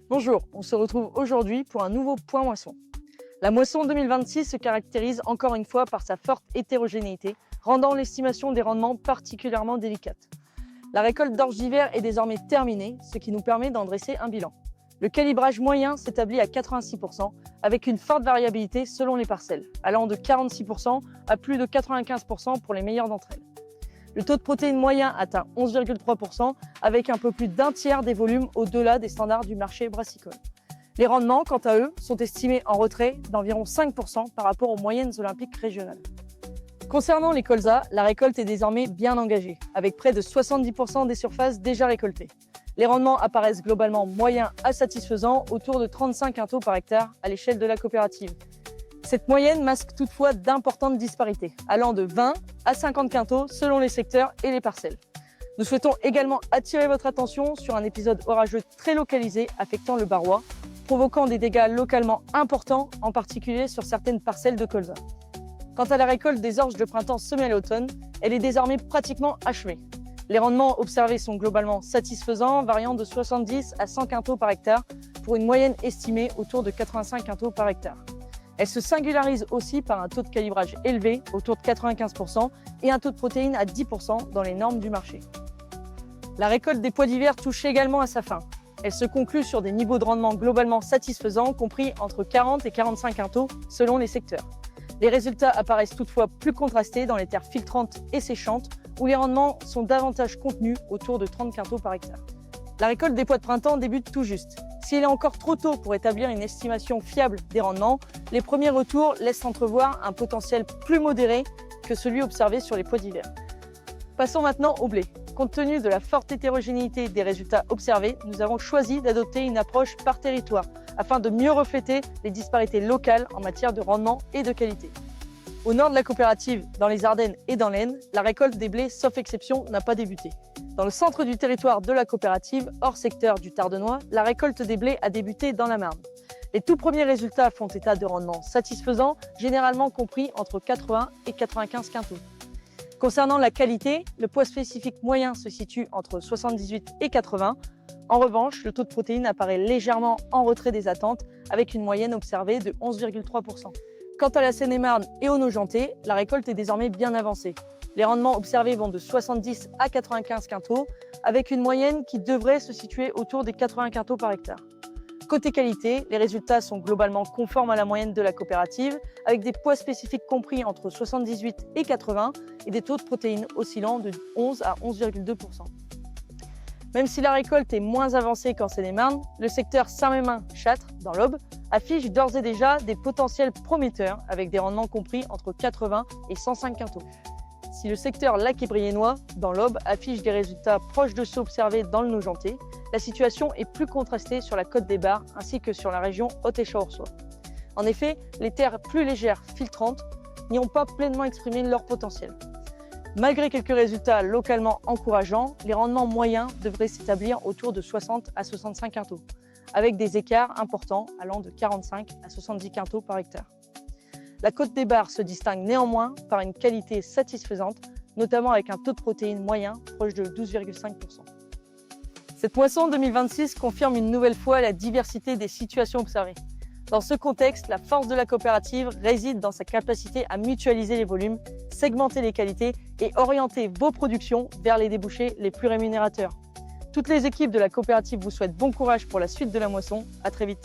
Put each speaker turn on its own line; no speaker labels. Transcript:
Bonjour, on se retrouve aujourd'hui pour un nouveau point moisson. La moisson 2026 se caractérise encore une fois par sa forte hétérogénéité, rendant l'estimation des rendements particulièrement délicate. La récolte d'orge d'hiver est désormais terminée, ce qui nous permet d'en dresser un bilan. Le calibrage moyen s'établit à 86%, avec une forte variabilité selon les parcelles, allant de 46% à plus de 95% pour les meilleures d'entre elles. Le taux de protéines moyen atteint 11,3%, avec un peu plus d'un tiers des volumes au-delà des standards du marché brassicole. Les rendements, quant à eux, sont estimés en retrait d'environ 5% par rapport aux moyennes olympiques régionales. Concernant les colzas, la récolte est désormais bien engagée, avec près de 70% des surfaces déjà récoltées. Les rendements apparaissent globalement moyens à satisfaisants, autour de 35 quintaux par hectare à l'échelle de la coopérative. Cette moyenne masque toutefois d'importantes disparités, allant de 20 à 50 quintaux selon les secteurs et les parcelles. Nous souhaitons également attirer votre attention sur un épisode orageux très localisé affectant le Barrois, provoquant des dégâts localement importants, en particulier sur certaines parcelles de colza. Quant à la récolte des orges de printemps semées à l'automne, elle est désormais pratiquement achevée. Les rendements observés sont globalement satisfaisants, variant de 70 à 100 quintaux par hectare, pour une moyenne estimée autour de 85 quintaux par hectare. Elle se singularise aussi par un taux de calibrage élevé, autour de 95%, et un taux de protéines à 10% dans les normes du marché. La récolte des pois d'hiver touche également à sa fin. Elle se conclut sur des niveaux de rendement globalement satisfaisants, compris entre 40 et 45 quintaux selon les secteurs. Les résultats apparaissent toutefois plus contrastés dans les terres filtrantes et séchantes, où les rendements sont davantage contenus, autour de 30 quintaux par hectare. La récolte des pois de printemps débute tout juste. S'il est encore trop tôt pour établir une estimation fiable des rendements, les premiers retours laissent entrevoir un potentiel plus modéré que celui observé sur les pois d'hiver. Passons maintenant au blé. Compte tenu de la forte hétérogénéité des résultats observés, nous avons choisi d'adopter une approche par territoire afin de mieux refléter les disparités locales en matière de rendement et de qualité. Au nord de la coopérative, dans les Ardennes et dans l'Aisne, la récolte des blés, sauf exception, n'a pas débuté. Dans le centre du territoire de la coopérative, hors secteur du Tardenois, la récolte des blés a débuté dans la Marne. Les tout premiers résultats font état de rendements satisfaisants, généralement compris entre 80 et 95 quintaux. Concernant la qualité, le poids spécifique moyen se situe entre 78 et 80. En revanche, le taux de protéines apparaît légèrement en retrait des attentes, avec une moyenne observée de 11,3%. Quant à la Seine-et-Marne et au Nogentais, la récolte est désormais bien avancée. Les rendements observés vont de 70 à 95 quintaux, avec une moyenne qui devrait se situer autour des 80 quintaux par hectare. Côté qualité, les résultats sont globalement conformes à la moyenne de la coopérative, avec des poids spécifiques compris entre 78 et 80 et des taux de protéines oscillant de 11 à 11,2%. Même si la récolte est moins avancée qu'en Seine-et-Marne, le secteur Saint-Mémin-Châtres, dans l'Aube, affiche d'ores et déjà des potentiels prometteurs avec des rendements compris entre 80 et 105 quintaux. Si le secteur Lac et Briennois, dans l'Aube, affiche des résultats proches de ceux observés dans le Nogentais, la situation est plus contrastée sur la côte des Bars ainsi que sur la région Haute-Échaursois. En effet, les terres plus légères, filtrantes, n'y ont pas pleinement exprimé leur potentiel. Malgré quelques résultats localement encourageants, les rendements moyens devraient s'établir autour de 60 à 65 quintaux, avec des écarts importants allant de 45 à 70 quintaux par hectare. La côte des Bars se distingue néanmoins par une qualité satisfaisante, notamment avec un taux de protéines moyen proche de 12,5%. Cette moisson 2026 confirme une nouvelle fois la diversité des situations observées. Dans ce contexte, la force de la coopérative réside dans sa capacité à mutualiser les volumes, segmenter les qualités et orienter vos productions vers les débouchés les plus rémunérateurs. Toutes les équipes de la coopérative vous souhaitent bon courage pour la suite de la moisson. À très vite.